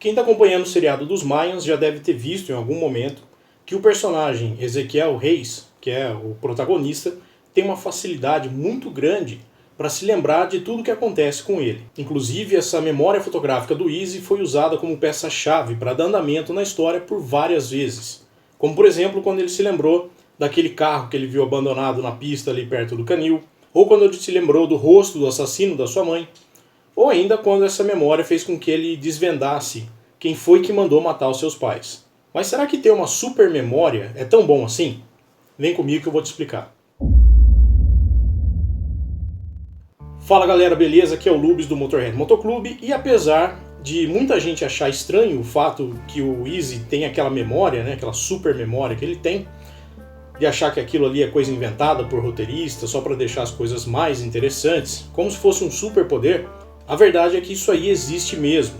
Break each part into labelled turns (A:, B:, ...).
A: Quem está acompanhando o seriado dos Mayans já deve ter visto em algum momento que o personagem Ezequiel Reis, que é o protagonista, tem uma facilidade muito grande para se lembrar de tudo o que acontece com ele. Inclusive, essa memória fotográfica do Easy foi usada como peça-chave para dar andamento na história por várias vezes. Como, por exemplo, quando ele se lembrou daquele carro que ele viu abandonado na pista ali perto do canil, ou quando ele se lembrou do rosto do assassino da sua mãe, ou ainda quando essa memória fez com que ele desvendasse quem foi que mandou matar os seus pais. Mas será que ter uma super memória é tão bom assim? Vem comigo que eu vou te explicar. Fala galera, beleza? Aqui é o Lubes do Motorhead Motoclube e apesar de muita gente achar estranho o fato que o Easy tem aquela memória, né, aquela super memória que ele tem, de achar que aquilo ali é coisa inventada por roteiristas só para deixar as coisas mais interessantes, como se fosse um superpoder, a verdade é que isso aí existe mesmo.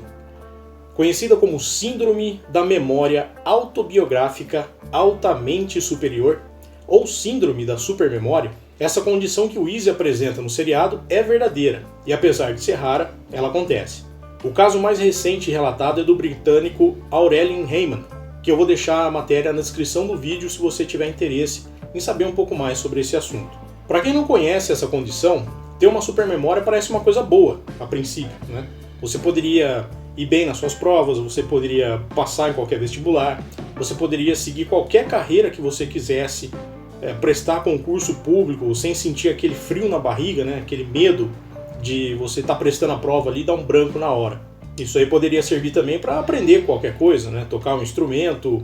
A: Conhecida como Síndrome da Memória Autobiográfica Altamente Superior, ou Síndrome da Supermemória, essa condição que o Easy apresenta no seriado é verdadeira, e apesar de ser rara, ela acontece. O caso mais recente relatado é do britânico Aurelian Heyman, que eu vou deixar a matéria na descrição do vídeo se você tiver interesse em saber um pouco mais sobre esse assunto. Para quem não conhece essa condição, ter uma supermemória parece uma coisa boa, a princípio, né? Você poderia ir bem nas suas provas, você poderia passar em qualquer vestibular, você poderia seguir qualquer carreira que você quisesse, prestar concurso público sem sentir aquele frio na barriga, né? Aquele medo de você estar prestando a prova ali e dar um branco na hora. Isso aí poderia servir também para aprender qualquer coisa, né? Tocar um instrumento,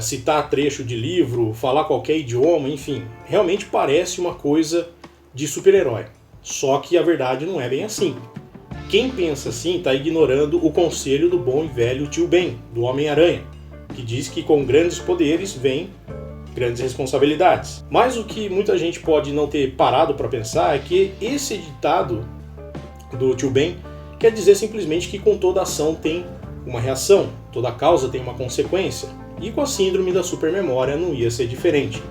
A: citar trecho de livro, falar qualquer idioma, enfim. Realmente parece uma coisa de super-herói. Só que a verdade não é bem assim. Quem pensa assim está ignorando o conselho do bom e velho tio Ben, do Homem-Aranha, que diz que com grandes poderes vem grandes responsabilidades. Mas o que muita gente pode não ter parado para pensar é que esse ditado do tio Ben quer dizer simplesmente que com toda ação tem uma reação, toda causa tem uma consequência, e com a síndrome da supermemória não ia ser diferente.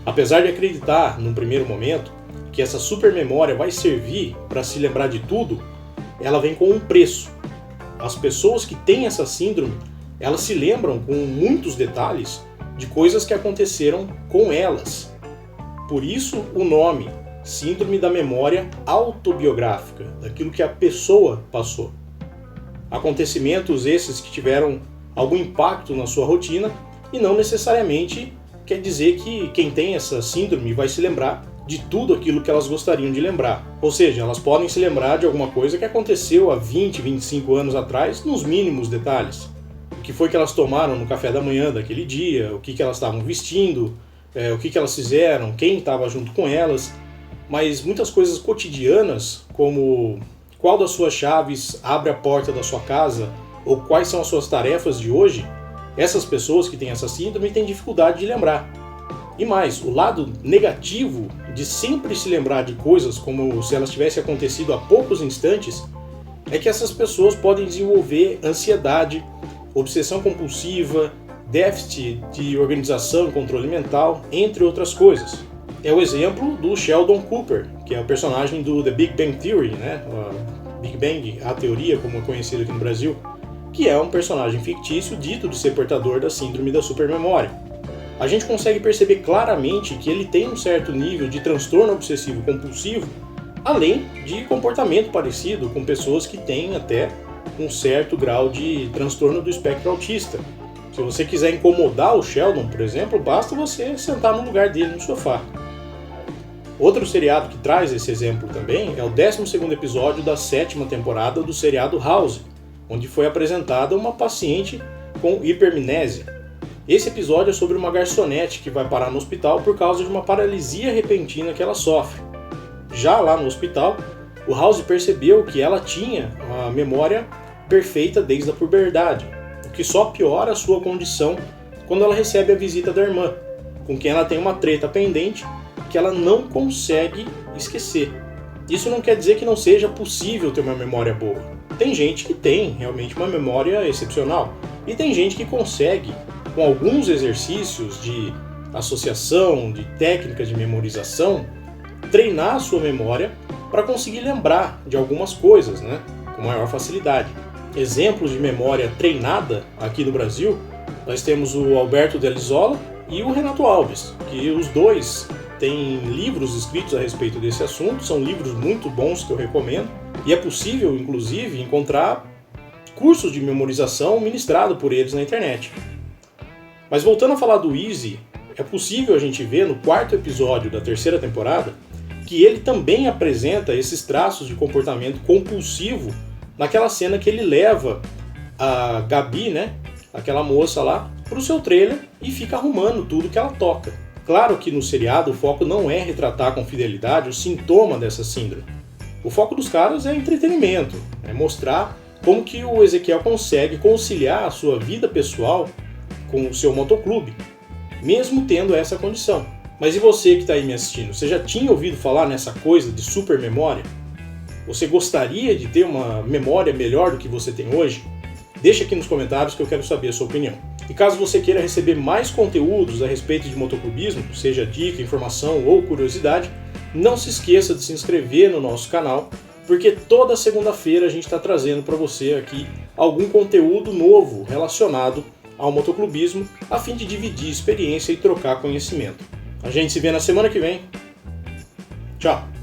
A: Apesar de acreditar, num primeiro momento, que essa supermemória vai servir para se lembrar de tudo, ela vem com um preço. As pessoas que têm essa síndrome, elas se lembram com muitos detalhes de coisas que aconteceram com elas. Por isso o nome, Síndrome da Memória Autobiográfica, daquilo que a pessoa passou. Acontecimentos esses que tiveram algum impacto na sua rotina e não necessariamente quer dizer que quem tem essa síndrome vai se lembrar de tudo aquilo que elas gostariam de lembrar. Ou seja, elas podem se lembrar de alguma coisa que aconteceu há 20, 25 anos atrás, nos mínimos detalhes. O que foi que elas tomaram no café da manhã daquele dia, o que elas estavam vestindo, o que elas fizeram, quem estava junto com elas. Mas muitas coisas cotidianas, como qual das suas chaves abre a porta da sua casa, ou quais são as suas tarefas de hoje, essas pessoas que têm essa síndrome têm dificuldade de lembrar. E mais, o lado negativo de sempre se lembrar de coisas como se elas tivessem acontecido há poucos instantes é que essas pessoas podem desenvolver ansiedade, obsessão compulsiva, déficit de organização e controle mental, entre outras coisas. É o exemplo do Sheldon Cooper, que é o personagem do The Big Bang Theory, né? Big Bang, a teoria, como é conhecido aqui no Brasil, que é um personagem fictício dito de ser portador da síndrome da supermemória. A gente consegue perceber claramente que ele tem um certo nível de transtorno obsessivo compulsivo, além de comportamento parecido com pessoas que têm até um certo grau de transtorno do espectro autista. Se você quiser incomodar o Sheldon, por exemplo, basta você sentar no lugar dele no sofá. Outro seriado que traz esse exemplo também é o 12º episódio da 7ª temporada do seriado House, onde foi apresentada uma paciente com hipermnésia. Esse episódio é sobre uma garçonete que vai parar no hospital por causa de uma paralisia repentina que ela sofre. Já lá no hospital, o House percebeu que ela tinha uma memória perfeita desde a puberdade, o que só piora a sua condição quando ela recebe a visita da irmã, com quem ela tem uma treta pendente que ela não consegue esquecer. Isso não quer dizer que não seja possível ter uma memória boa. Tem gente que tem realmente uma memória excepcional, e tem gente que consegue, com alguns exercícios de associação, de técnicas de memorização, treinar a sua memória para conseguir lembrar de algumas coisas, né, com maior facilidade. exemplos de memória treinada aqui no Brasil, nós temos o Alberto Delisola e o Renato Alves, que os dois têm livros escritos a respeito desse assunto, são livros muito bons que eu recomendo, e é possível, inclusive, encontrar cursos de memorização ministrados por eles na internet. Mas voltando a falar do Easy, é possível a gente ver no 4º episódio da 3ª temporada que ele também apresenta esses traços de comportamento compulsivo naquela cena que ele leva a Gabi, né, aquela moça lá, para o seu trailer e fica arrumando tudo que ela toca. Claro que no seriado o foco não é retratar com fidelidade o sintoma dessa síndrome. O foco dos caras é entretenimento, é mostrar como que o Ezequiel consegue conciliar a sua vida pessoal com o seu motoclube, mesmo tendo essa condição. Mas e você que está aí me assistindo? Você já tinha ouvido falar nessa coisa de super memória? Você gostaria de ter uma memória melhor do que você tem hoje? Deixa aqui nos comentários que eu quero saber a sua opinião. E caso você queira receber mais conteúdos a respeito de motoclubismo, seja dica, informação ou curiosidade, não se esqueça de se inscrever no nosso canal, porque toda segunda-feira a gente está trazendo para você aqui algum conteúdo novo relacionado ao motoclubismo, a fim de dividir experiência e trocar conhecimento. A gente se vê na semana que vem. Tchau!